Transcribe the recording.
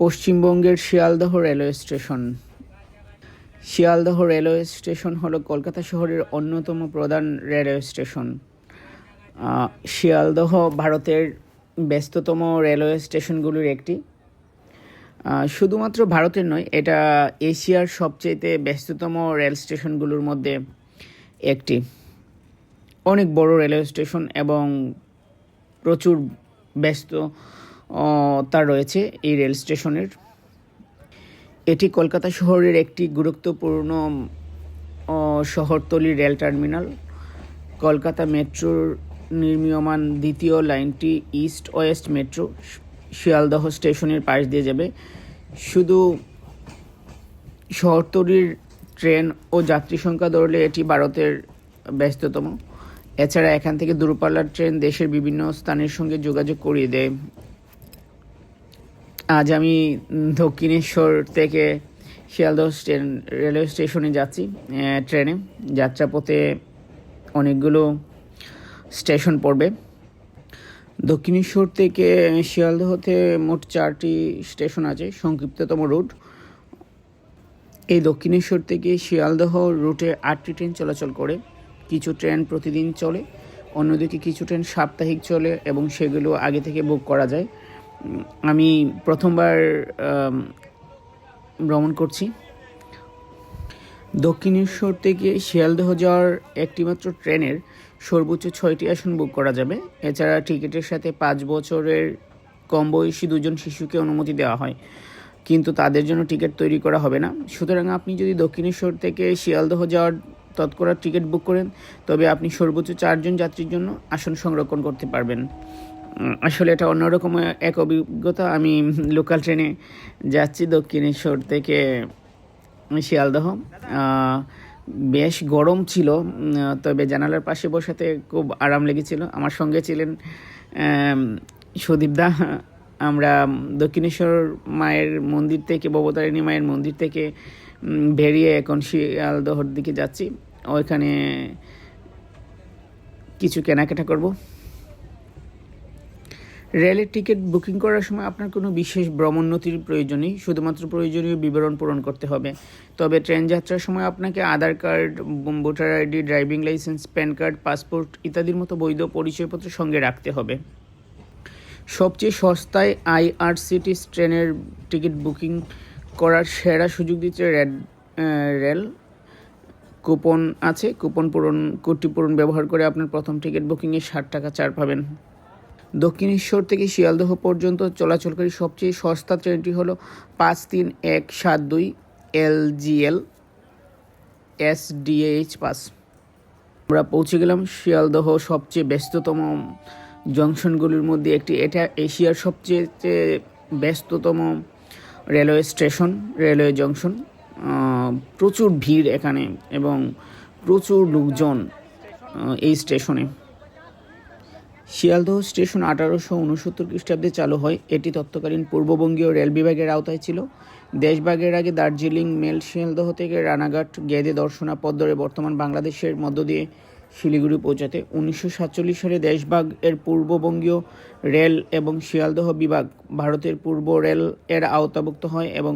পশ্চিমবঙ্গের Sealdah railway station. Sealdah railway station হলো কলকাতা শহরের অন্যতম প্রধান রেলওয়ে স্টেশন। শিয়ালদহ ভারতের ব্যস্ততম রেলওয়ে স্টেশনগুলির একটি। শুধুমাত্র ভারতের নয়, এটা এশিয়ার সবচেয়ে ব্যস্ততম রেল স্টেশনগুলোর মধ্যে একটি। অনেক বড় রেলওয়ে স্টেশন এবং প্রচুর ব্যস্ততা রয়েছে এই রেল স্টেশনের। এটি কলকাতা শহরের একটি গুরুত্বপূর্ণ শহরতলি রেল টার্মিনাল। কলকাতা মেট্রোর নির্মীয়মান দ্বিতীয় লাইনটি ইস্ট ওয়েস্ট মেট্রো শিয়ালদহ স্টেশনের পাশ দিয়ে যাবে। শুধু শহরতলির ট্রেন ও যাত্রী সংখ্যা ধরলে এটি ভারতের ব্যস্ততম। এছাড়া এখান থেকে দূরপাল্লার ট্রেন দেশের বিভিন্ন স্থানের সঙ্গে যোগাযোগ করিয়ে দেয়। আজ আমি দক্ষিণেশ্বর থেকে শিয়ালদহ রেলওয়ে স্টেশনে যাচ্ছি ট্রেনে। যাত্রাপথে অনেকগুলো স্টেশন পড়বে। দক্ষিণেশ্বর থেকে শিয়ালদহতে মোট 4টি স্টেশন আছে, সংক্ষিপ্ততম রুট। এই দক্ষিণেশ্বর থেকে শিয়ালদহ রুটে 8টি ট্রেন চলাচল করে। কিছু ট্রেন প্রতিদিন চলে, অন্যদিকে কিছু ট্রেন সাপ্তাহিক চলে এবং সেগুলো আগে থেকে বুক করা যায়। আমি প্রথমবার ভ্রমণ করছি। দক্ষিণেশ্বর থেকে শিয়ালদহ যাওয়ার একটিমাত্র ট্রেনের সর্বোচ্চ 6টি আসন বুক করা যাবে। এছাড়া টিকিটের সাথে 5 বছরের কম বয়সী 2জন শিশুকে অনুমতি দেওয়া হয়, কিন্তু তাদের জন্য টিকিট তৈরি করা হবে না। সুতরাং আপনি যদি দক্ষিণেশ্বর থেকে শিয়ালদহ যাওয়ার তৎক্ষণাৎ টিকিট বুক করেন, তবে আপনি সর্বোচ্চ 4 জন যাত্রীর জন্য আসন সংরক্ষণ করতে পারবেন। আসলে এটা অন্যরকম এক অভিজ্ঞতা। আমি লোকাল ট্রেনে যাচ্ছি দক্ষিণেশ্বর থেকে শিয়ালদহ। বেশ গরম ছিল, তবে জানালার পাশে বসাতে খুব আরাম লেগেছিল। আমার সঙ্গে ছিলেন সুদীপদা। আমরা দক্ষিণেশ্বর মায়ের মন্দির থেকে, ভবতারিণী মায়ের মন্দির থেকে বেরিয়ে এখন শিয়ালদহর দিকে যাচ্ছি। ওইখানে কিছু কেনাকাটা করব। রেলের টিকিট বুকিং করার সময় আপনার কোনো বিশেষ ভ্রমণ নথির প্রয়োজন নেই, শুধুমাত্র প্রয়োজনীয় বিবরণ পূরণ করতে হবে। তবে ট্রেন যাত্রার সময় আপনাকে Aadhaar card, voter ID, driving licence, PAN card, passport ইত্যাদির মতো বৈধ পরিচয়পত্র সঙ্গে রাখতে হবে। সবচেয়ে সস্তায় আইআরসিটিসি ট্রেনের টিকিট বুকিং করার সেরা সুযোগ দিচ্ছে রেল। কুপন আছে, কোডটি পূরণ ব্যবহার করে আপনার প্রথম টিকিট বুকিংয়ে 60 টাকা ছাড় পাবেন। দক্ষিণেশ্বর থেকে শিয়ালদহ পর্যন্ত চলাচলকারী সবচেয়ে সস্তা ট্রেনটি হলো 53172 LGL SDH পাস। আমরা পৌঁছে গেলাম শিয়ালদহ সবচেয়ে ব্যস্ততম জংশনগুলির মধ্যে একটি। এটা এশিয়ার সবচেয়ে ব্যস্ততম রেলওয়ে স্টেশন, রেলওয়ে জংশন। প্রচুর ভিড় এখানে এবং প্রচুর লোকজন এই স্টেশনে। শিয়ালদহ স্টেশন 1869 খ্রিস্টাব্দে চালু হয়। এটি তৎকালীন পূর্ববঙ্গীয় রেল বিভাগের আওতায় ছিল। দেশভাগের আগে দার্জিলিং মেল শিয়ালদহ থেকে রানাঘাট, গেদে, দর্শনা পথ ধরে বর্তমান বাংলাদেশের মধ্য দিয়ে শিলিগুড়ি পৌঁছাতে 1947 সালে দেশভাগ এর পূর্ববঙ্গীয় রেল এবং শিয়ালদহ বিভাগ ভারতের পূর্ব রেল এর আওতাভুক্ত হয় এবং